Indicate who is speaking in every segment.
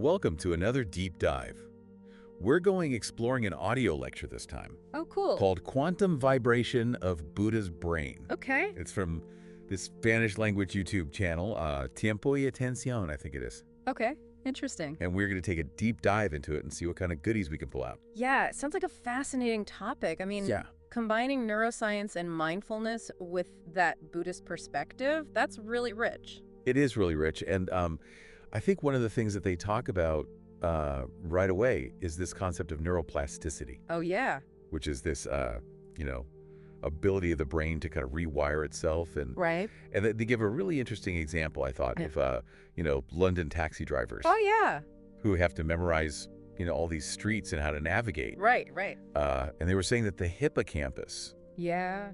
Speaker 1: welcome to another deep dive. We're going exploring an audio lecture this time.
Speaker 2: Oh, cool.
Speaker 1: Called Quantum Vibration of Buddha's Brain.
Speaker 2: Okay.
Speaker 1: It's from this Spanish language YouTube channel, Tiempo y Atención, I think it is.
Speaker 2: Okay. Interesting.
Speaker 1: And we're going to take a deep dive into it and see what kind of goodies we can pull out.
Speaker 2: Yeah, it sounds like a fascinating topic. I mean, combining neuroscience and mindfulness with that Buddhist perspective, that's really rich.
Speaker 1: It is really rich. And I think one of the things that they talk about right away is this concept of neuroplasticity.
Speaker 2: Oh, yeah.
Speaker 1: Which is this, ability of the brain to kind of rewire itself. And they give a really interesting example, I thought, of, London taxi drivers.
Speaker 2: Oh, yeah.
Speaker 1: Who have to memorize, all these streets and how to navigate.
Speaker 2: Right.
Speaker 1: And they were saying that the hippocampus,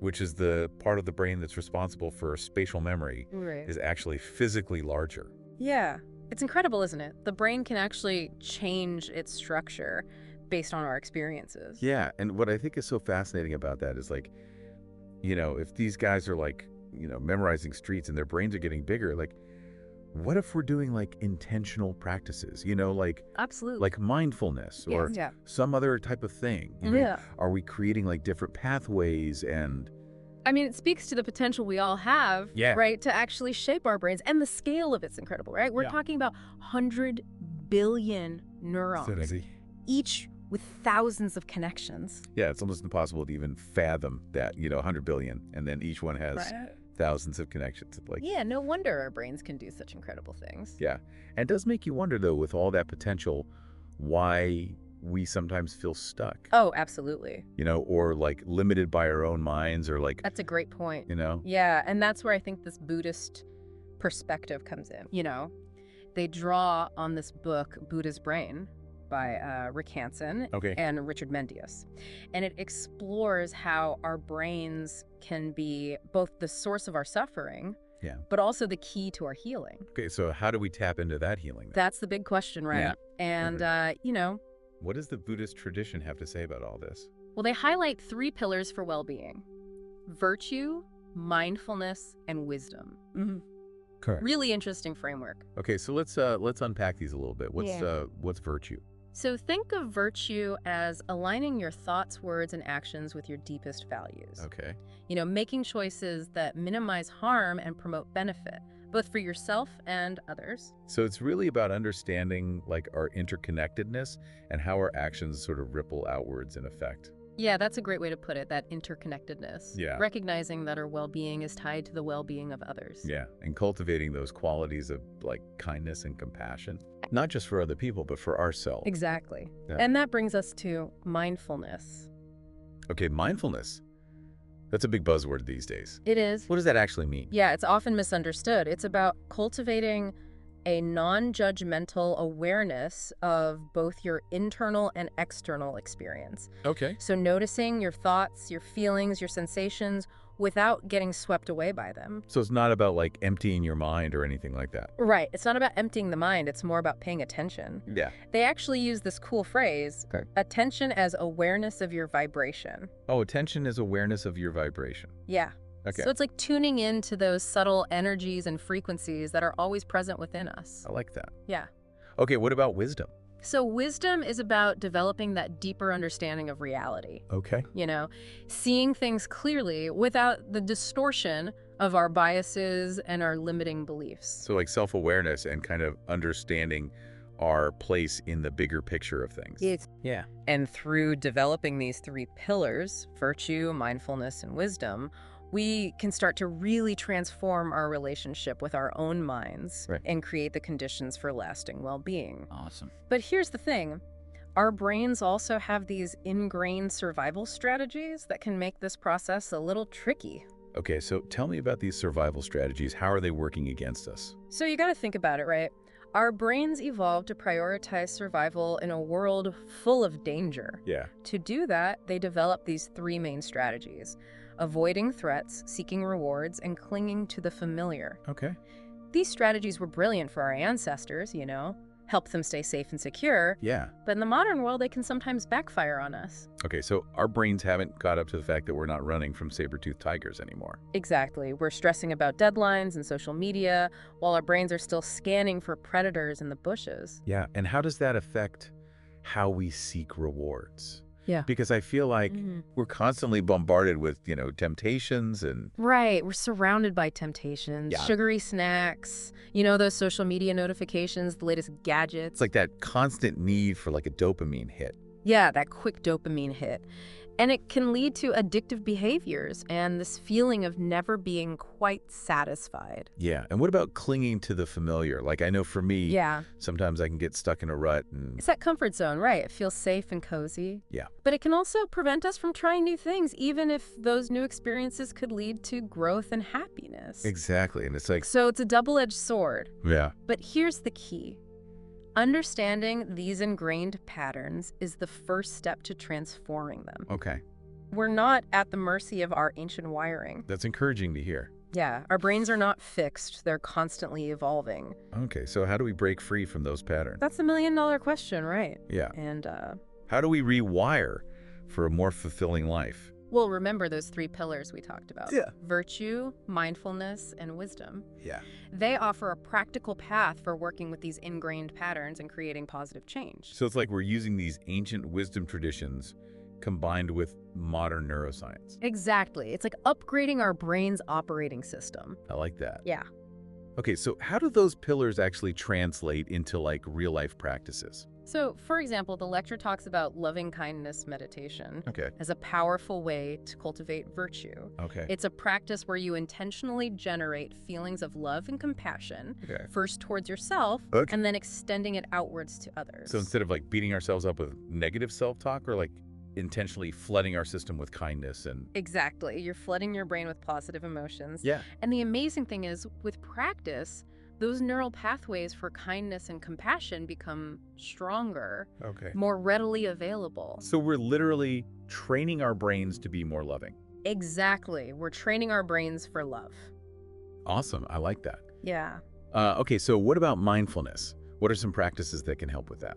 Speaker 1: which is the part of the brain that's responsible for spatial memory, is actually physically larger.
Speaker 2: Yeah. It's incredible, isn't it? The brain can actually change its structure based on our experiences.
Speaker 1: Yeah, and what I think is so fascinating about that is like, if these guys are like, memorizing streets and their brains are getting bigger, like, what if we're doing like intentional practices,
Speaker 2: Absolutely.
Speaker 1: like mindfulness or some other type of thing? Are we creating like different pathways? And
Speaker 2: I mean, it speaks to the potential we all have, right, to actually shape our brains. And the scale of it's incredible, right? We're talking about 100 billion neurons, each with thousands of connections.
Speaker 1: Yeah, it's almost impossible to even fathom that, 100 billion, and then each one has thousands of connections.
Speaker 2: Yeah, no wonder our brains can do such incredible things.
Speaker 1: Yeah, and it does make you wonder, though, with all that potential, why we sometimes feel stuck.
Speaker 2: Oh, absolutely.
Speaker 1: Or like limited by our own minds, or like...
Speaker 2: That's a great point.
Speaker 1: Yeah,
Speaker 2: and that's where I think this Buddhist perspective comes in. They draw on this book, Buddha's Brain, by Rick Hansen and Richard Mendius. And it explores how our brains can be both the source of our suffering, but also the key to our healing.
Speaker 1: Okay, so how do we tap into that healing then?
Speaker 2: That's the big question, right?
Speaker 1: Yeah.
Speaker 2: And,
Speaker 1: what does the Buddhist tradition have to say about all this?
Speaker 2: Well, they highlight 3 pillars for well-being: virtue, mindfulness, and wisdom.
Speaker 1: Correct.
Speaker 2: Really interesting framework.
Speaker 1: Okay, so let's unpack these a little bit. What's virtue?
Speaker 2: So think of virtue as aligning your thoughts, words, and actions with your deepest values.
Speaker 1: Okay.
Speaker 2: Making choices that minimize harm and promote benefit, both for yourself and others.
Speaker 1: So it's really about understanding like our interconnectedness and how our actions sort of ripple outwards in effect.
Speaker 2: Yeah, that's a great way to put it, that interconnectedness.
Speaker 1: Yeah.
Speaker 2: Recognizing that our well-being is tied to the well-being of others.
Speaker 1: Yeah, and cultivating those qualities of like kindness and compassion, not just for other people, but for ourselves.
Speaker 2: Exactly.
Speaker 1: Yeah.
Speaker 2: And that brings us to mindfulness.
Speaker 1: Okay, mindfulness. That's a big buzzword these days.
Speaker 2: It is.
Speaker 1: What does that actually mean?
Speaker 2: Yeah, it's often misunderstood. It's about cultivating a non-judgmental awareness of both your internal and external experience.
Speaker 1: Okay.
Speaker 2: So noticing your thoughts, your feelings, your sensations without getting swept away by them.
Speaker 1: So it's not about like emptying your mind or anything like that.
Speaker 2: Right. It's not about emptying the mind. It's more about paying attention.
Speaker 1: Yeah.
Speaker 2: They actually use this cool phrase, attention as awareness of your vibration.
Speaker 1: Oh, attention is awareness of your vibration.
Speaker 2: Yeah.
Speaker 1: Okay.
Speaker 2: So it's like tuning into those subtle energies and frequencies that are always present within us.
Speaker 1: I like that.
Speaker 2: Yeah.
Speaker 1: Okay, what about wisdom?
Speaker 2: So wisdom is about developing that deeper understanding of reality.
Speaker 1: Okay.
Speaker 2: Seeing things clearly without the distortion of our biases and our limiting beliefs.
Speaker 1: So like self-awareness and kind of understanding our place in the bigger picture of things.
Speaker 2: Yeah. And through developing these 3 pillars, virtue, mindfulness, and wisdom, we can start to really transform our relationship with our own minds and create the conditions for lasting well-being.
Speaker 1: Awesome.
Speaker 2: But here's the thing. Our brains also have these ingrained survival strategies that can make this process a little tricky.
Speaker 1: Okay, so tell me about these survival strategies. How are they working against us?
Speaker 2: So you got to think about it, right? Our brains evolved to prioritize survival in a world full of danger.
Speaker 1: Yeah.
Speaker 2: To do that, they developed these 3 main strategies: avoiding threats, seeking rewards, and clinging to the familiar.
Speaker 1: Okay.
Speaker 2: These strategies were brilliant for our ancestors, help them stay safe and secure.
Speaker 1: Yeah.
Speaker 2: But in the modern world, they can sometimes backfire on us.
Speaker 1: Okay, so our brains haven't caught up to the fact that we're not running from saber-toothed tigers anymore.
Speaker 2: Exactly. We're stressing about deadlines and social media while our brains are still scanning for predators in the bushes.
Speaker 1: Yeah, and how does that affect how we seek rewards?
Speaker 2: Yeah.
Speaker 1: Because I feel like we're constantly bombarded with, temptations and...
Speaker 2: Right. We're surrounded by temptations, sugary snacks, those social media notifications, the latest gadgets.
Speaker 1: It's like that constant need for like a dopamine hit.
Speaker 2: Yeah, that quick dopamine hit. And it can lead to addictive behaviors and this feeling of never being quite satisfied.
Speaker 1: Yeah. And what about clinging to the familiar? Like I know for me, sometimes I can get stuck in a rut. And
Speaker 2: it's that comfort zone, right? It feels safe and cozy.
Speaker 1: Yeah.
Speaker 2: But it can also prevent us from trying new things, even if those new experiences could lead to growth and happiness.
Speaker 1: Exactly. And it's like...
Speaker 2: So it's a double-edged sword.
Speaker 1: Yeah.
Speaker 2: But here's the key. Understanding these ingrained patterns is the first step to transforming them.
Speaker 1: Okay.
Speaker 2: We're not at the mercy of our ancient wiring.
Speaker 1: That's encouraging to hear.
Speaker 2: Yeah, our brains are not fixed. They're constantly evolving.
Speaker 1: Okay, so how do we break free from those patterns?
Speaker 2: That's the million-dollar question, right?
Speaker 1: Yeah.
Speaker 2: And
Speaker 1: how do we rewire for a more fulfilling life?
Speaker 2: Well, remember those 3 pillars we talked about.
Speaker 1: Yeah.
Speaker 2: Virtue, mindfulness, and wisdom.
Speaker 1: Yeah.
Speaker 2: They offer a practical path for working with these ingrained patterns and creating positive change.
Speaker 1: So it's like we're using these ancient wisdom traditions combined with modern neuroscience.
Speaker 2: Exactly. It's like upgrading our brain's operating system.
Speaker 1: I like that.
Speaker 2: Yeah.
Speaker 1: Okay, so how do those pillars actually translate into like real-life practices?
Speaker 2: So, for example, the lecture talks about loving-kindness meditation as a powerful way to cultivate virtue.
Speaker 1: Okay.
Speaker 2: It's a practice where you intentionally generate feelings of love and compassion, first towards yourself, and then extending it outwards to others.
Speaker 1: So instead of like beating ourselves up with negative self-talk, or like intentionally flooding our system with kindness and...
Speaker 2: Exactly. You're flooding your brain with positive emotions.
Speaker 1: Yeah.
Speaker 2: And the amazing thing is, with practice, those neural pathways for kindness and compassion become stronger, more readily available.
Speaker 1: So we're literally training our brains to be more loving.
Speaker 2: Exactly. We're training our brains for love.
Speaker 1: Awesome. I like that.
Speaker 2: Yeah.
Speaker 1: Okay, so what about mindfulness? What are some practices that can help with that?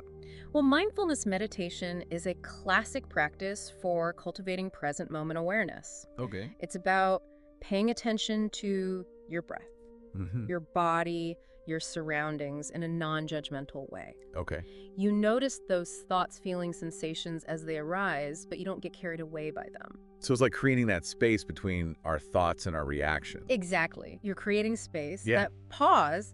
Speaker 2: Well, mindfulness meditation is a classic practice for cultivating present moment awareness.
Speaker 1: Okay.
Speaker 2: It's about paying attention to your breath, your body, your surroundings in a non-judgmental way.
Speaker 1: Okay.
Speaker 2: You notice those thoughts, feelings, sensations as they arise, but you don't get carried away by them.
Speaker 1: So it's like creating that space between our thoughts and our reaction.
Speaker 2: Exactly. You're creating space. That pause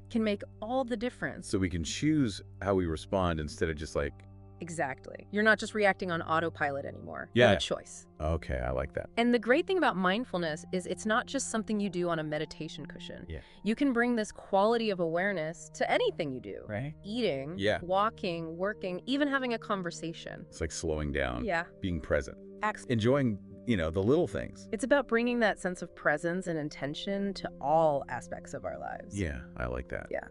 Speaker 2: can make all the difference.
Speaker 1: So we can choose how we respond instead of just like...
Speaker 2: Exactly. You're not just reacting on autopilot anymore.
Speaker 1: Yeah.
Speaker 2: You have a choice.
Speaker 1: Okay, I like that.
Speaker 2: And the great thing about mindfulness is it's not just something you do on a meditation cushion.
Speaker 1: Yeah.
Speaker 2: You can bring this quality of awareness to anything you do.
Speaker 1: Right.
Speaker 2: Eating, walking, working, even having a conversation.
Speaker 1: It's like slowing down.
Speaker 2: Yeah.
Speaker 1: Being present. Enjoying, the little things.
Speaker 2: It's about bringing that sense of presence and intention to all aspects of our lives.
Speaker 1: Yeah, I like that.
Speaker 2: Yeah.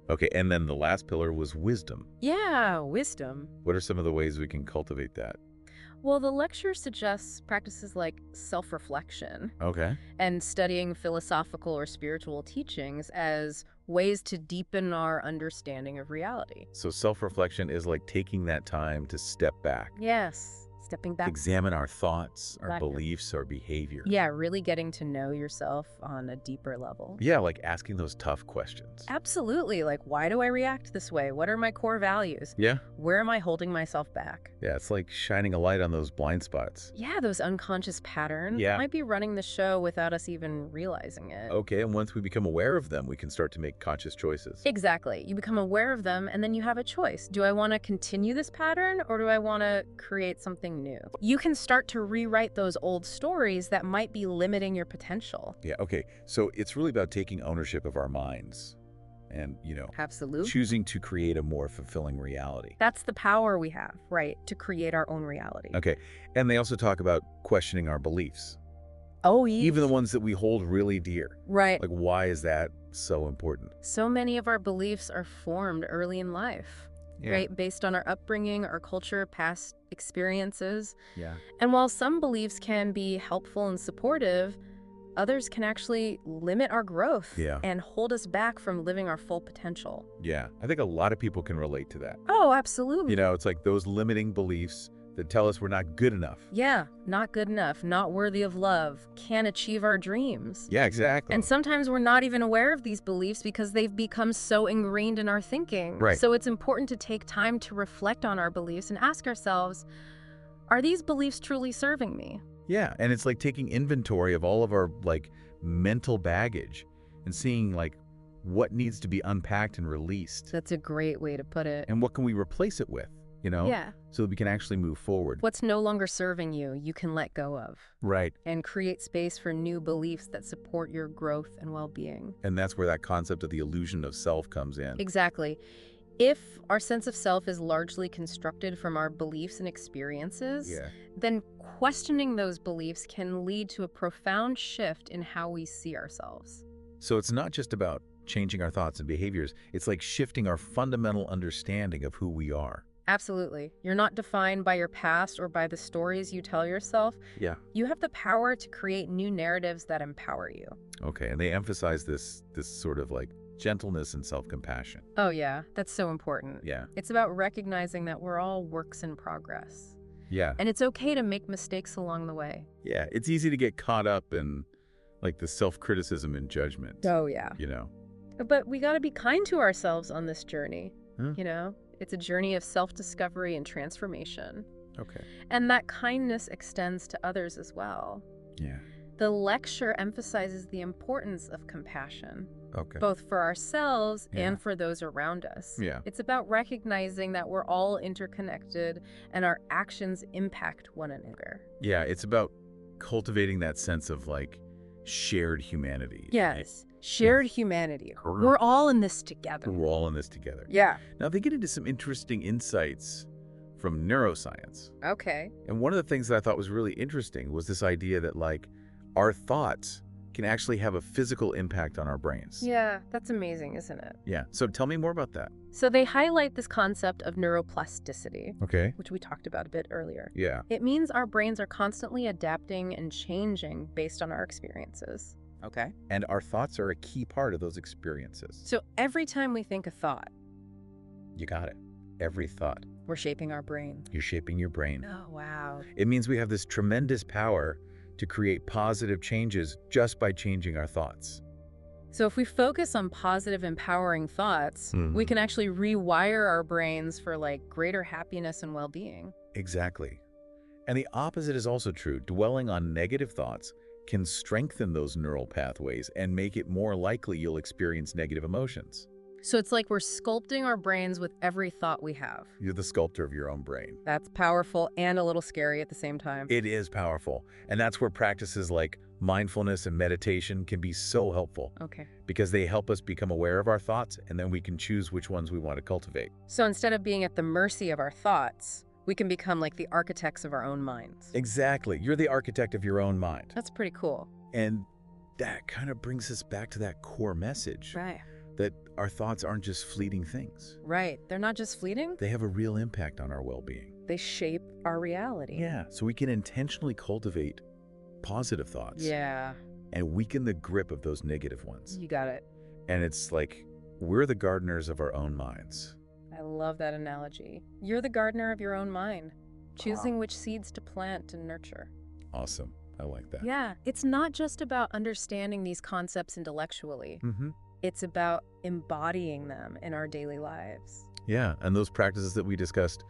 Speaker 1: Okay, and then the last pillar was wisdom.
Speaker 2: Yeah, wisdom.
Speaker 1: What are some of the ways we can cultivate that?
Speaker 2: Well, the lecture suggests practices like self-reflection.
Speaker 1: Okay.
Speaker 2: And studying philosophical or spiritual teachings as ways to deepen our understanding of reality.
Speaker 1: So self-reflection is like taking that time to step back.
Speaker 2: Yes. Stepping back.
Speaker 1: Examine our thoughts, our beliefs, our behavior.
Speaker 2: Yeah, really getting to know yourself on a deeper level.
Speaker 1: Yeah, like asking those tough questions.
Speaker 2: Absolutely. Like, why do I react this way? What are my core values?
Speaker 1: Yeah.
Speaker 2: Where am I holding myself back?
Speaker 1: Yeah, it's like shining a light on those blind spots.
Speaker 2: Yeah, those unconscious patterns might be running the show without us even realizing it.
Speaker 1: Okay, and once we become aware of them, we can start to make conscious choices.
Speaker 2: Exactly. You become aware of them, and then you have a choice. Do I want to continue this pattern, or do I want to create something new? You can start to rewrite those old stories that might be limiting your potential.
Speaker 1: Yeah, okay. So it's really about taking ownership of our minds and,
Speaker 2: Absolutely.
Speaker 1: choosing to create a more fulfilling reality.
Speaker 2: That's the power we have, right? To create our own reality.
Speaker 1: Okay. And they also talk about questioning our beliefs.
Speaker 2: Oh, yes.
Speaker 1: Even the ones that we hold really dear.
Speaker 2: Right.
Speaker 1: Like, why is that so important?
Speaker 2: So many of our beliefs are formed early in life. Right? Based on our upbringing, our culture, past experiences.
Speaker 1: Yeah.
Speaker 2: And while some beliefs can be helpful and supportive, others can actually limit our growth
Speaker 1: Yeah.
Speaker 2: and hold us back from living our full potential.
Speaker 1: Yeah. I think a lot of people can relate to that.
Speaker 2: Oh, absolutely.
Speaker 1: You know, it's like those limiting beliefs that tell us we're not good enough.
Speaker 2: Yeah, not good enough, not worthy of love, can't achieve our dreams.
Speaker 1: Yeah, exactly.
Speaker 2: And sometimes we're not even aware of these beliefs because they've become so ingrained in our thinking.
Speaker 1: Right.
Speaker 2: So it's important to take time to reflect on our beliefs and ask ourselves, are these beliefs truly serving me?
Speaker 1: Yeah, and it's like taking inventory of all of our like mental baggage and seeing like what needs to be unpacked and released.
Speaker 2: That's a great way to put it.
Speaker 1: And what can we replace it with, you know?
Speaker 2: Yeah.
Speaker 1: So that we can actually move forward.
Speaker 2: What's no longer serving you, you can let go of.
Speaker 1: Right.
Speaker 2: And create space for new beliefs that support your growth and well-being.
Speaker 1: And that's where that concept of the illusion of self comes in.
Speaker 2: Exactly. If our sense of self is largely constructed from our beliefs and experiences, then questioning those beliefs can lead to a profound shift in how we see ourselves.
Speaker 1: So it's not just about changing our thoughts and behaviors. It's like shifting our fundamental understanding of who we are.
Speaker 2: Absolutely. You're not defined by your past or by the stories you tell yourself.
Speaker 1: Yeah.
Speaker 2: You have the power to create new narratives that empower you.
Speaker 1: Okay, and they emphasize this sort of like gentleness and self-compassion.
Speaker 2: Oh yeah, that's so important.
Speaker 1: Yeah.
Speaker 2: It's about recognizing that we're all works in progress.
Speaker 1: Yeah.
Speaker 2: And it's okay to make mistakes along the way.
Speaker 1: Yeah, it's easy to get caught up in like the self-criticism and judgment.
Speaker 2: Oh yeah.
Speaker 1: You know.
Speaker 2: But we got to be kind to ourselves on this journey.
Speaker 1: Huh?
Speaker 2: You know, it's a journey of self-discovery and transformation.
Speaker 1: Okay.
Speaker 2: And that kindness extends to others as well.
Speaker 1: Yeah.
Speaker 2: The lecture emphasizes the importance of compassion,
Speaker 1: Okay.
Speaker 2: both for ourselves
Speaker 1: Yeah.
Speaker 2: and for those around us.
Speaker 1: Yeah.
Speaker 2: It's about recognizing that we're all interconnected and our actions impact one another.
Speaker 1: Yeah, it's about cultivating that sense of like shared humanity.
Speaker 2: Yes. Shared humanity.
Speaker 1: Correct.
Speaker 2: We're all in this together.
Speaker 1: We're all in this together.
Speaker 2: Yeah.
Speaker 1: Now they get into some interesting insights from neuroscience.
Speaker 2: Okay.
Speaker 1: And one of the things that I thought was really interesting was this idea that like our thoughts can actually have a physical impact on our brains.
Speaker 2: Yeah, that's amazing, isn't it?
Speaker 1: Yeah. So tell me more about that.
Speaker 2: So they highlight this concept of neuroplasticity,
Speaker 1: Okay.
Speaker 2: which we talked about a bit earlier.
Speaker 1: Yeah.
Speaker 2: It means our brains are constantly adapting and changing based on our experiences.
Speaker 1: Okay. And our thoughts are a key part of those experiences.
Speaker 2: So every time we think a thought,
Speaker 1: You got it. Every thought.
Speaker 2: we're shaping our brain.
Speaker 1: You're shaping your brain.
Speaker 2: Oh, wow.
Speaker 1: It means we have this tremendous power to create positive changes just by changing our thoughts.
Speaker 2: So if we focus on positive, empowering thoughts, we can actually rewire our brains for like greater happiness and well-being.
Speaker 1: Exactly. And the opposite is also true. Dwelling on negative thoughts can strengthen those neural pathways and make it more likely you'll experience negative emotions.
Speaker 2: So it's like we're sculpting our brains with every thought we have.
Speaker 1: You're the sculptor of your own brain.
Speaker 2: That's powerful and a little scary at the same time.
Speaker 1: It is powerful. And that's where practices like mindfulness and meditation can be so helpful.
Speaker 2: Okay.
Speaker 1: Because they help us become aware of our thoughts, and then we can choose which ones we want to cultivate.
Speaker 2: So instead of being at the mercy of our thoughts, we can become like the architects of our own minds.
Speaker 1: Exactly. You're the architect of your own mind.
Speaker 2: That's pretty cool.
Speaker 1: And that kind of brings us back to that core message.
Speaker 2: Right.
Speaker 1: That our thoughts aren't just fleeting things.
Speaker 2: Right. They're not just fleeting.
Speaker 1: They have a real impact on our well-being.
Speaker 2: They shape our reality.
Speaker 1: Yeah, so we can intentionally cultivate positive thoughts.
Speaker 2: Yeah.
Speaker 1: And weaken the grip of those negative ones.
Speaker 2: You got it.
Speaker 1: And it's like we're the gardeners of our own minds.
Speaker 2: I love that analogy. You're the gardener of your own mind, choosing which seeds to plant and nurture.
Speaker 1: Awesome. I like that.
Speaker 2: Yeah. It's not just about understanding these concepts intellectually.
Speaker 1: Mm-hmm.
Speaker 2: It's about embodying them in our daily lives.
Speaker 1: Yeah, and those practices that we discussed,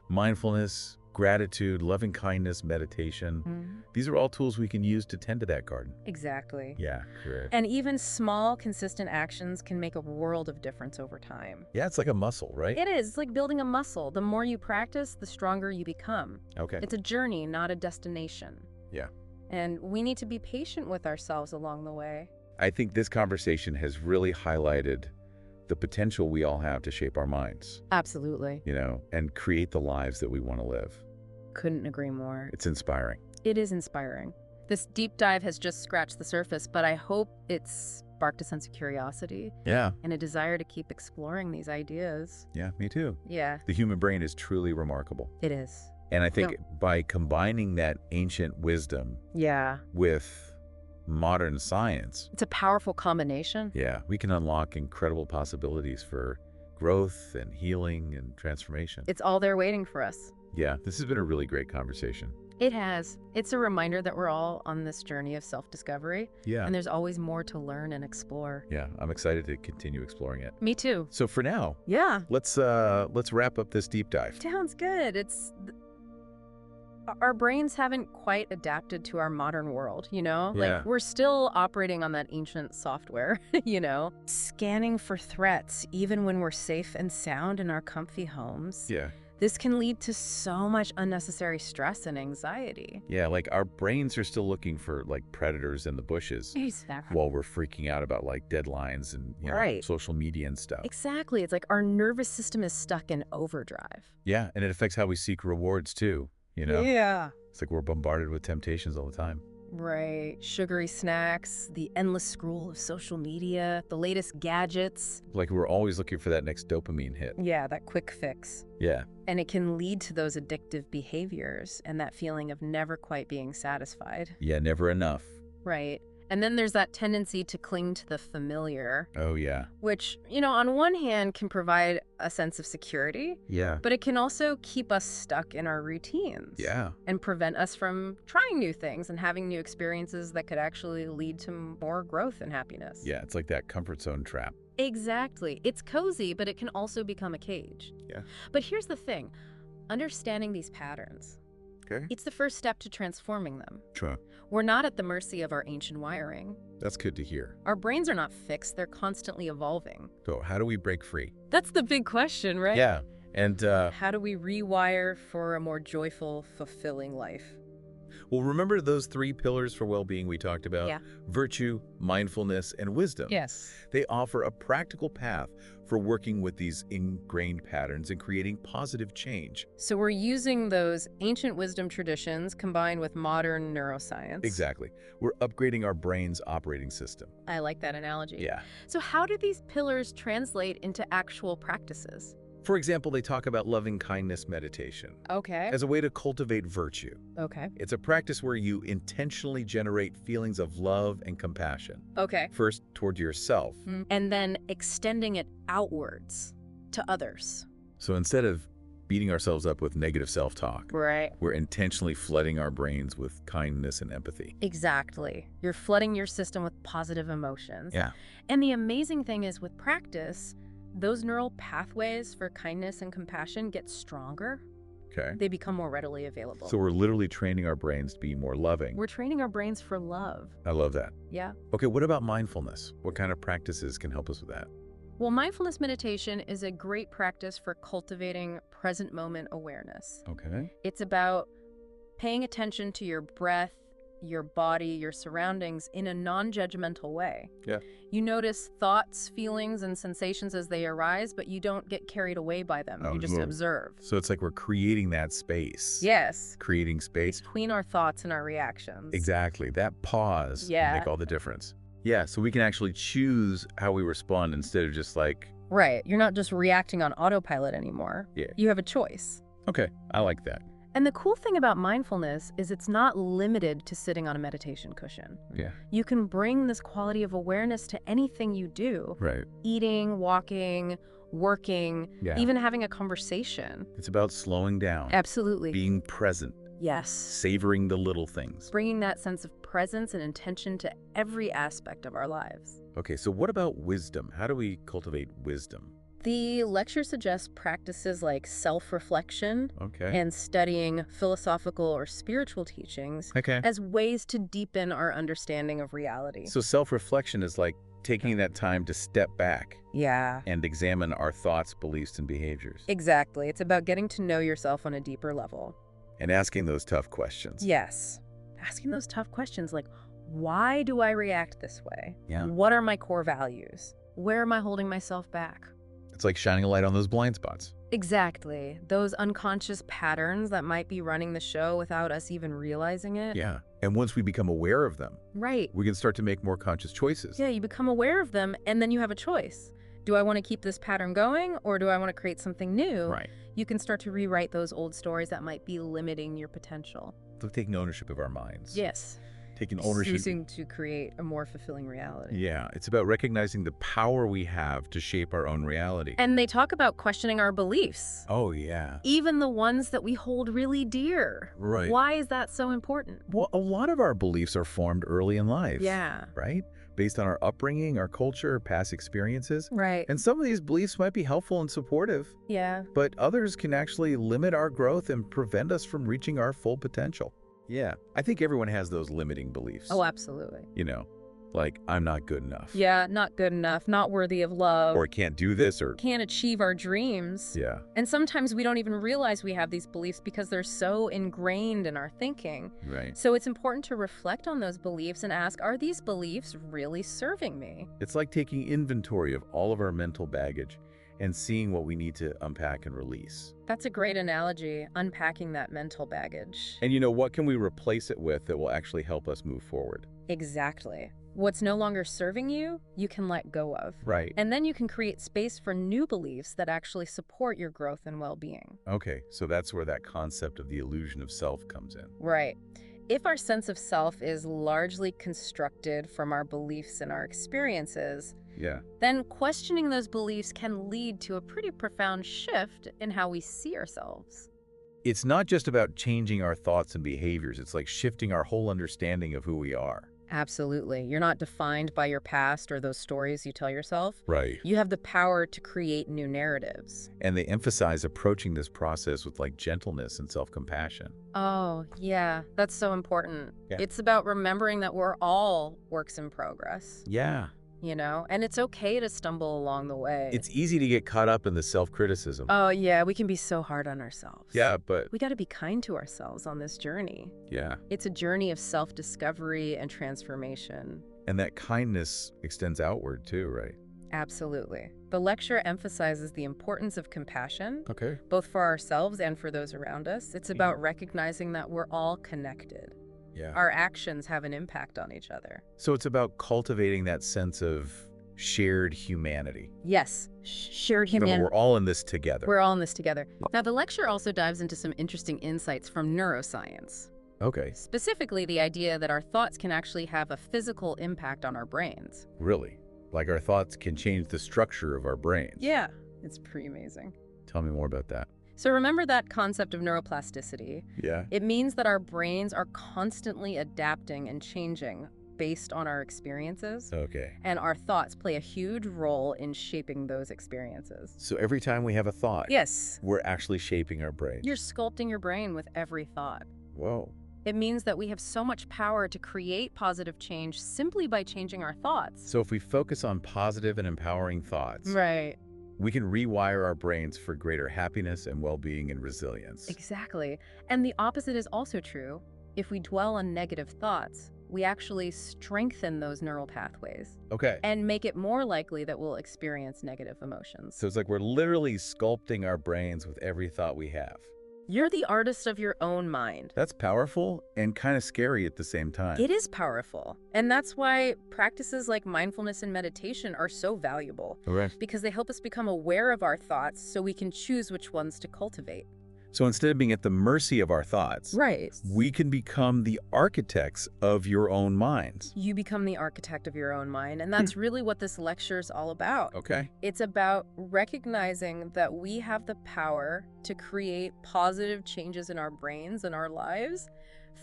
Speaker 1: mindfulness, gratitude, loving kindness, meditation, these are all tools we can use to tend to that garden.
Speaker 2: Exactly.
Speaker 1: Yeah, correct.
Speaker 2: And even small, consistent actions can make a world of difference over time.
Speaker 1: Yeah, it's like a muscle, right?
Speaker 2: It is. It's like building a muscle. The more you practice, the stronger you become.
Speaker 1: Okay.
Speaker 2: It's a journey, not a destination.
Speaker 1: Yeah.
Speaker 2: And we need to be patient with ourselves along the way.
Speaker 1: I think this conversation has really highlighted the potential we all have to shape our minds,
Speaker 2: Absolutely.
Speaker 1: you know, and create the lives that we want to live.
Speaker 2: Couldn't agree more.
Speaker 1: It's inspiring.
Speaker 2: It is inspiring. This deep dive has just scratched the surface, but I hope it's sparked a sense of curiosity
Speaker 1: Yeah.
Speaker 2: and a desire to keep exploring these ideas.
Speaker 1: Yeah, me too.
Speaker 2: Yeah,
Speaker 1: The human brain is truly remarkable.
Speaker 2: it is.
Speaker 1: And I think by combining that ancient wisdom
Speaker 2: Yeah.
Speaker 1: with modern science.
Speaker 2: It's a powerful combination.
Speaker 1: Yeah, we can unlock incredible possibilities for growth and healing and transformation.
Speaker 2: It's all there waiting for us.
Speaker 1: Yeah, this has been a really great conversation.
Speaker 2: It has. It's a reminder that we're all on this journey of self-discovery.
Speaker 1: Yeah.
Speaker 2: And there's always more to learn and explore.
Speaker 1: Yeah, I'm excited to continue exploring it.
Speaker 2: Me too.
Speaker 1: So for now,
Speaker 2: Yeah.
Speaker 1: let's wrap up this deep dive.
Speaker 2: Sounds good. Our brains haven't quite adapted to our modern world, you know?
Speaker 1: Yeah.
Speaker 2: Like, we're still operating on that ancient software, you know? Scanning for threats, even when we're safe and sound in our comfy homes.
Speaker 1: Yeah.
Speaker 2: This can lead to so much unnecessary stress and anxiety.
Speaker 1: Yeah, like our brains are still looking for like predators in the bushes
Speaker 2: Exactly.
Speaker 1: while we're freaking out about like deadlines and
Speaker 2: Right.
Speaker 1: social media and stuff.
Speaker 2: Exactly. It's like our nervous system is stuck in overdrive.
Speaker 1: Yeah, and it affects how we seek rewards too, you know?
Speaker 2: Yeah.
Speaker 1: It's like we're bombarded with temptations all the time.
Speaker 2: Right. Sugary snacks, the endless scroll of social media, the latest gadgets.
Speaker 1: Like we're always looking for that next dopamine hit.
Speaker 2: Yeah, that quick fix.
Speaker 1: Yeah.
Speaker 2: And it can lead to those addictive behaviors and that feeling of never quite being satisfied.
Speaker 1: Yeah, never enough.
Speaker 2: Right. And then there's that tendency to cling to the familiar,
Speaker 1: Oh, yeah.
Speaker 2: which, you know, on one hand can provide a sense of security,
Speaker 1: Yeah.
Speaker 2: but it can also keep us stuck in our routines.
Speaker 1: Yeah.
Speaker 2: And prevent us from trying new things and having new experiences that could actually lead to more growth and happiness.
Speaker 1: Yeah, it's like that comfort zone trap.
Speaker 2: Exactly. It's cozy, but it can also become a cage.
Speaker 1: Yeah.
Speaker 2: But here's the thing. Understanding these patterns,
Speaker 1: Okay.
Speaker 2: it's the first step to transforming them.
Speaker 1: Sure.
Speaker 2: We're not at the mercy of our ancient wiring.
Speaker 1: That's good to hear.
Speaker 2: Our brains are not fixed. They're constantly evolving.
Speaker 1: So how do we break free?
Speaker 2: That's the big question, right?
Speaker 1: Yeah. And
Speaker 2: How do we rewire for a more joyful, fulfilling life?
Speaker 1: well, remember those 3 pillars for well-being we talked about?
Speaker 2: Yeah.
Speaker 1: Virtue, mindfulness, and wisdom.
Speaker 2: Yes.
Speaker 1: They offer a practical path for working with these ingrained patterns and creating positive change.
Speaker 2: So we're using those ancient wisdom traditions combined with modern neuroscience.
Speaker 1: Exactly. We're upgrading our brain's operating system.
Speaker 2: I like that analogy.
Speaker 1: Yeah.
Speaker 2: So how do these pillars translate into actual practices?
Speaker 1: For example, they talk about loving kindness meditation
Speaker 2: Okay.
Speaker 1: as a way to cultivate virtue.
Speaker 2: Okay.
Speaker 1: It's a practice where you intentionally generate feelings of love and compassion.
Speaker 2: Okay.
Speaker 1: First, toward yourself.
Speaker 2: And then extending it outwards to others.
Speaker 1: So instead of beating ourselves up with negative self-talk,
Speaker 2: Right.
Speaker 1: we're intentionally flooding our brains with kindness and empathy.
Speaker 2: Exactly. You're flooding your system with positive emotions.
Speaker 1: Yeah.
Speaker 2: And the amazing thing is with practice, those neural pathways for kindness and compassion get stronger.
Speaker 1: Okay.
Speaker 2: They become more readily available.
Speaker 1: So we're literally training our brains to be more loving.
Speaker 2: We're training our brains for love.
Speaker 1: I love that.
Speaker 2: Yeah.
Speaker 1: Okay, what about mindfulness? What kind of practices can help us with that?
Speaker 2: Well, mindfulness meditation is a great practice for cultivating present moment awareness.
Speaker 1: Okay.
Speaker 2: It's about paying attention to your breath, your body, your surroundings in a non-judgmental way.
Speaker 1: Yeah.
Speaker 2: You notice thoughts, feelings, and sensations as they arise, but you don't get carried away by them. You just observe.
Speaker 1: So it's like we're creating that space.
Speaker 2: Yes.
Speaker 1: Creating space.
Speaker 2: Between our thoughts and our reactions.
Speaker 1: Exactly. That pause
Speaker 2: Yeah.
Speaker 1: can make all the difference. Yeah, so we can actually choose how we respond instead of just like,
Speaker 2: Right. You're not just reacting on autopilot anymore.
Speaker 1: Yeah.
Speaker 2: You have a choice.
Speaker 1: okay, I like that.
Speaker 2: And the cool thing about mindfulness is it's not limited to sitting on a meditation cushion.
Speaker 1: Yeah.
Speaker 2: You can bring this quality of awareness to anything you do.
Speaker 1: Right.
Speaker 2: Eating, walking, working,
Speaker 1: Yeah.
Speaker 2: even having a conversation.
Speaker 1: It's about slowing down,
Speaker 2: Absolutely.
Speaker 1: being present,
Speaker 2: Yes.
Speaker 1: savoring the little things.
Speaker 2: Bringing that sense of presence and intention to every aspect of our lives.
Speaker 1: Okay, so what about wisdom? How do we cultivate wisdom?
Speaker 2: The lecture suggests practices like self-reflection
Speaker 1: Okay.
Speaker 2: and studying philosophical or spiritual teachings
Speaker 1: Okay.
Speaker 2: as ways to deepen our understanding of reality.
Speaker 1: So self-reflection is like taking that time to step back
Speaker 2: Yeah.
Speaker 1: and examine our thoughts, beliefs, and behaviors.
Speaker 2: Exactly. It's about getting to know yourself on a deeper level.
Speaker 1: And asking those tough questions.
Speaker 2: Yes. Asking those tough questions like, why do I react this way?
Speaker 1: Yeah.
Speaker 2: What are my core values? Where am I holding myself back?
Speaker 1: It's like shining a light on those blind spots.
Speaker 2: Exactly. Those unconscious patterns that might be running the show without us even realizing it.
Speaker 1: Yeah. And once we become aware of them,
Speaker 2: Right.
Speaker 1: we can start to make more conscious choices.
Speaker 2: Yeah, you become aware of them and then you have a choice. Do I want to keep this pattern going or do I want to create something new?
Speaker 1: Right.
Speaker 2: You can start to rewrite those old stories that might be limiting your potential.
Speaker 1: So taking ownership of our minds.
Speaker 2: Yes.
Speaker 1: taking ownership.
Speaker 2: Choosing to create a more fulfilling reality.
Speaker 1: Yeah, it's about recognizing the power we have to shape our own reality.
Speaker 2: And they talk about questioning our beliefs.
Speaker 1: Oh, yeah.
Speaker 2: Even the ones that we hold really dear.
Speaker 1: Right.
Speaker 2: Why is that so important?
Speaker 1: Well, a lot of our beliefs are formed early in life.
Speaker 2: Yeah.
Speaker 1: Right? Based on our upbringing, our culture, past experiences.
Speaker 2: Right.
Speaker 1: And some of these beliefs might be helpful and supportive.
Speaker 2: Yeah.
Speaker 1: But others can actually limit our growth and prevent us from reaching our full potential. Yeah. I think everyone has those limiting beliefs.
Speaker 2: Oh, absolutely.
Speaker 1: You know, like, I'm not good enough.
Speaker 2: Yeah, not good enough, not worthy of love.
Speaker 1: Or can't do this, or
Speaker 2: can't achieve our dreams.
Speaker 1: Yeah.
Speaker 2: And sometimes we don't even realize we have these beliefs because they're so ingrained in our thinking.
Speaker 1: Right.
Speaker 2: So it's important to reflect on those beliefs and ask, are these beliefs really serving me?
Speaker 1: It's like taking inventory of all of our mental baggage and seeing what we need to unpack and release.
Speaker 2: That's a great analogy, unpacking that mental baggage.
Speaker 1: And you know, what can we replace it with that will actually help us move forward?
Speaker 2: Exactly. What's no longer serving you, you can let go of.
Speaker 1: Right.
Speaker 2: And then you can create space for new beliefs that actually support your growth and well-being.
Speaker 1: Okay, so that's where that concept of the illusion of self comes in.
Speaker 2: Right. If our sense of self is largely constructed from our beliefs and our experiences,
Speaker 1: Yeah.
Speaker 2: then questioning those beliefs can lead to a pretty profound shift in how we see ourselves.
Speaker 1: It's not just about changing our thoughts and behaviors. It's like shifting our whole understanding of who we are.
Speaker 2: Absolutely. You're not defined by your past or those stories you tell yourself.
Speaker 1: Right.
Speaker 2: You have the power to create new narratives.
Speaker 1: And they emphasize approaching this process with like gentleness and self-compassion.
Speaker 2: Oh, yeah, that's so important.
Speaker 1: Yeah.
Speaker 2: It's about remembering that we're all works in progress,
Speaker 1: Yeah.
Speaker 2: you know, and it's okay to stumble along the way.
Speaker 1: It's easy to get caught up in the self-criticism.
Speaker 2: Oh, yeah, we can be so hard on ourselves.
Speaker 1: Yeah, but
Speaker 2: We got to be kind to ourselves on this journey.
Speaker 1: yeah.
Speaker 2: It's a journey of self-discovery and transformation.
Speaker 1: And that kindness extends outward too, right?
Speaker 2: Absolutely. The lecture emphasizes the importance of compassion,
Speaker 1: Okay.
Speaker 2: both for ourselves and for those around us. It's about recognizing that we're all connected.
Speaker 1: Yeah.
Speaker 2: Our actions have an impact on each other.
Speaker 1: So it's about cultivating that sense of shared humanity.
Speaker 2: Yes, shared
Speaker 1: Remember,
Speaker 2: humanity.
Speaker 1: we're all in this together.
Speaker 2: We're all in this together. Now, the lecture also dives into some interesting insights from neuroscience.
Speaker 1: Okay.
Speaker 2: Specifically, the idea that our thoughts can actually have a physical impact on our brains.
Speaker 1: Really? Like our thoughts can change the structure of our brains.
Speaker 2: Yeah, it's pretty amazing.
Speaker 1: Tell me more about that.
Speaker 2: So remember that concept of neuroplasticity?
Speaker 1: Yeah.
Speaker 2: It means that our brains are constantly adapting and changing based on our experiences.
Speaker 1: Okay.
Speaker 2: And our thoughts play a huge role in shaping those experiences.
Speaker 1: So every time we have a thought,
Speaker 2: Yes,
Speaker 1: we're actually shaping our brain.
Speaker 2: you're sculpting your brain with every thought.
Speaker 1: Whoa.
Speaker 2: It means that we have so much power to create positive change simply by changing our thoughts.
Speaker 1: So if we focus on positive and empowering thoughts,
Speaker 2: Right.
Speaker 1: we can rewire our brains for greater happiness and well-being and resilience.
Speaker 2: Exactly. And the opposite is also true. If we dwell on negative thoughts, we actually strengthen those neural pathways
Speaker 1: Okay.
Speaker 2: and make it more likely that we'll experience negative emotions.
Speaker 1: So it's like we're literally sculpting our brains with every thought we have.
Speaker 2: You're the artist of your own mind.
Speaker 1: That's powerful and kind of scary at the same time.
Speaker 2: It is powerful. And that's why practices like mindfulness and meditation are so valuable,
Speaker 1: Okay.
Speaker 2: because they help us become aware of our thoughts so we can choose which ones to cultivate.
Speaker 1: So instead of being at the mercy of our thoughts,
Speaker 2: Right.
Speaker 1: we can become the architects of your own minds.
Speaker 2: You become the architect of your own mind, and that's really what this lecture is all about.
Speaker 1: Okay.
Speaker 2: It's about recognizing that we have the power to create positive changes in our brains and our lives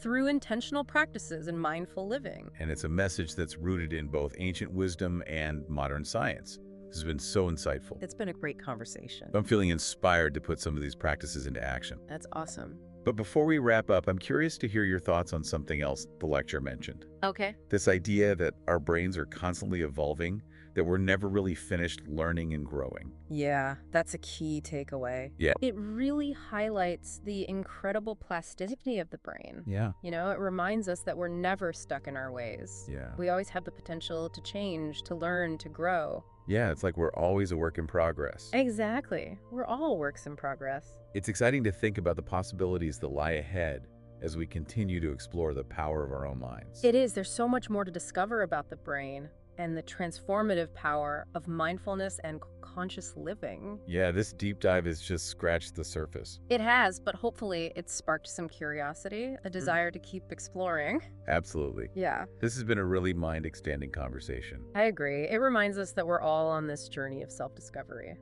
Speaker 2: through intentional practices and mindful living.
Speaker 1: And it's a message that's rooted in both ancient wisdom and modern science. This has been so insightful.
Speaker 2: It's been a great conversation.
Speaker 1: I'm feeling inspired to put some of these practices into action.
Speaker 2: That's awesome.
Speaker 1: But before we wrap up, I'm curious to hear your thoughts on something else the lecture mentioned.
Speaker 2: Okay.
Speaker 1: This idea that our brains are constantly evolving, that we're never really finished learning and growing.
Speaker 2: Yeah, that's a key takeaway.
Speaker 1: Yeah.
Speaker 2: It really highlights the incredible plasticity of the brain.
Speaker 1: Yeah.
Speaker 2: You know, it reminds us that we're never stuck in our ways.
Speaker 1: Yeah.
Speaker 2: We always have the potential to change, to learn, to grow.
Speaker 1: Yeah, it's like we're always a work in progress.
Speaker 2: Exactly. We're all works in progress.
Speaker 1: It's exciting to think about the possibilities that lie ahead as we continue to explore the power of our own minds.
Speaker 2: It is. There's so much more to discover about the brain. and the transformative power of mindfulness and conscious living.
Speaker 1: Yeah, this deep dive has just scratched the surface.
Speaker 2: It has, but hopefully it's sparked some curiosity, a desire to keep exploring.
Speaker 1: Absolutely.
Speaker 2: Yeah.
Speaker 1: This has been a really mind-expanding conversation.
Speaker 2: I agree. It reminds us that we're all on this journey of self-discovery.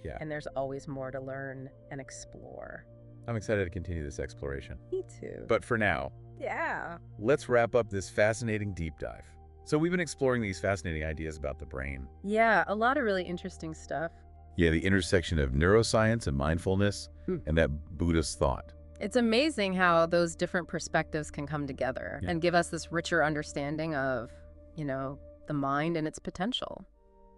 Speaker 1: Yeah.
Speaker 2: And there's always more to learn and explore.
Speaker 1: I'm excited to continue this exploration.
Speaker 2: Me too.
Speaker 1: But for now, let's wrap up this fascinating deep dive. So we've been exploring these fascinating ideas about the brain.
Speaker 2: Yeah, a lot of really interesting stuff.
Speaker 1: Yeah, the intersection of neuroscience and mindfulness and that Buddhist thought.
Speaker 2: It's amazing how those different perspectives can come together and give us this richer understanding of, the mind and its potential.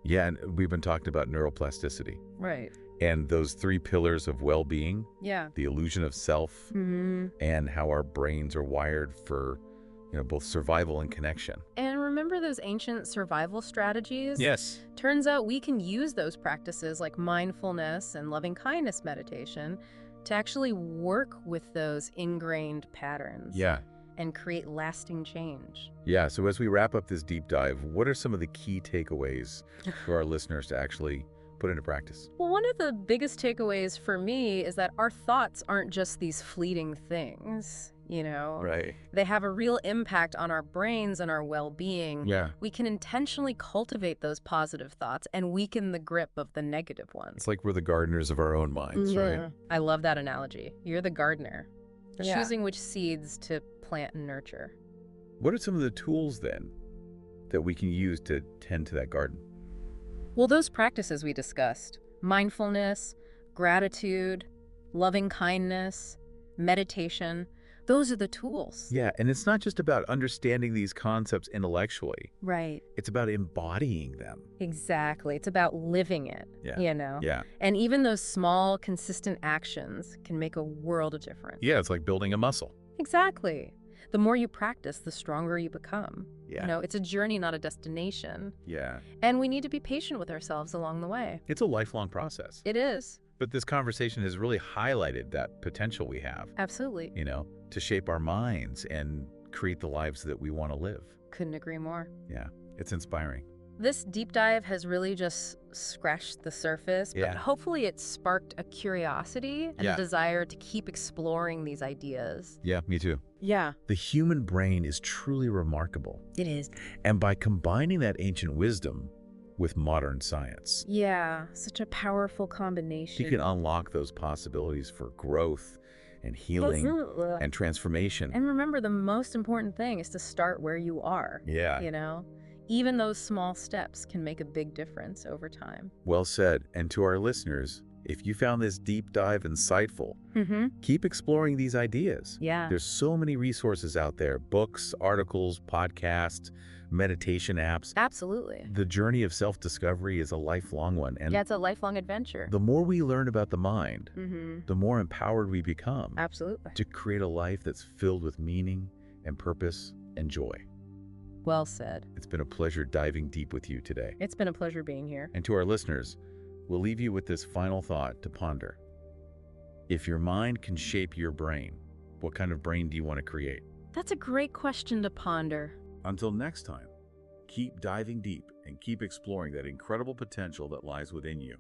Speaker 1: Yeah, and we've been talking about neuroplasticity.
Speaker 2: Right.
Speaker 1: And those 3 pillars of well-being.
Speaker 2: Yeah.
Speaker 1: The illusion of self and how our brains are wired for, both survival and connection.
Speaker 2: And remember those ancient survival strategies?
Speaker 1: Yes.
Speaker 2: Turns out we can use those practices like mindfulness and loving-kindness meditation to actually work with those ingrained patterns.
Speaker 1: Yeah.
Speaker 2: And create lasting change.
Speaker 1: Yeah, so as we wrap up this deep dive, what are some of the key takeaways for our listeners to actually put into practice?
Speaker 2: Well, one of the biggest takeaways for me is that our thoughts aren't just these fleeting things,
Speaker 1: Right.
Speaker 2: They have a real impact on our brains and our well-being.
Speaker 1: Yeah.
Speaker 2: We can intentionally cultivate those positive thoughts and weaken the grip of the negative ones.
Speaker 1: It's like we're the gardeners of our own minds, right?
Speaker 2: I love that analogy. You're the gardener,
Speaker 3: Yeah.
Speaker 2: choosing which seeds to plant and nurture.
Speaker 1: What are some of the tools, then, that we can use to tend to that garden?
Speaker 2: Well, those practices we discussed, mindfulness, gratitude, loving kindness, meditation, those are the tools.
Speaker 1: Yeah, and it's not just about understanding these concepts intellectually.
Speaker 2: Right.
Speaker 1: It's about embodying them.
Speaker 2: Exactly. It's about living it,
Speaker 1: Yeah.
Speaker 2: And even those small, consistent actions can make a world of difference.
Speaker 1: Yeah, it's like building a muscle.
Speaker 2: Exactly. The more you practice, the stronger you become.
Speaker 1: Yeah.
Speaker 2: It's a journey, not a destination.
Speaker 1: Yeah.
Speaker 2: And we need to be patient with ourselves along the way.
Speaker 1: It's a lifelong process.
Speaker 2: It is.
Speaker 1: But this conversation has really highlighted that potential we have,
Speaker 2: Absolutely.
Speaker 1: to shape our minds and create the lives that we want to live.
Speaker 2: Couldn't agree more.
Speaker 1: Yeah, it's inspiring.
Speaker 2: This deep dive has really just scratched the surface, but hopefully it sparked a curiosity and a desire to keep exploring these ideas.
Speaker 1: Yeah, me too.
Speaker 3: Yeah.
Speaker 1: The human brain is truly remarkable.
Speaker 3: It is.
Speaker 1: And by combining that ancient wisdom with modern science,
Speaker 2: Yeah, such a powerful combination.
Speaker 1: you can unlock those possibilities for growth and healing and transformation.
Speaker 2: And remember, the most important thing is to start where you are.
Speaker 1: Yeah.
Speaker 2: Even those small steps can make a big difference over time.
Speaker 1: Well said. And to our listeners, if you found this deep dive insightful, keep exploring these ideas.
Speaker 2: Yeah.
Speaker 1: There's so many resources out there, books, articles, podcasts, meditation apps.
Speaker 2: Absolutely.
Speaker 1: The journey of self-discovery is a lifelong one. And
Speaker 2: Yeah, it's a lifelong adventure.
Speaker 1: the more we learn about the mind, the more empowered we become
Speaker 2: Absolutely.
Speaker 1: to create a life that's filled with meaning and purpose and joy.
Speaker 2: Well said.
Speaker 1: It's been a pleasure diving deep with you today.
Speaker 2: It's been a pleasure being here.
Speaker 1: And to our listeners, we'll leave you with this final thought to ponder. If your mind can shape your brain, what kind of brain do you want to create?
Speaker 2: That's a great question to ponder.
Speaker 1: Until next time, keep diving deep and keep exploring that incredible potential that lies within you.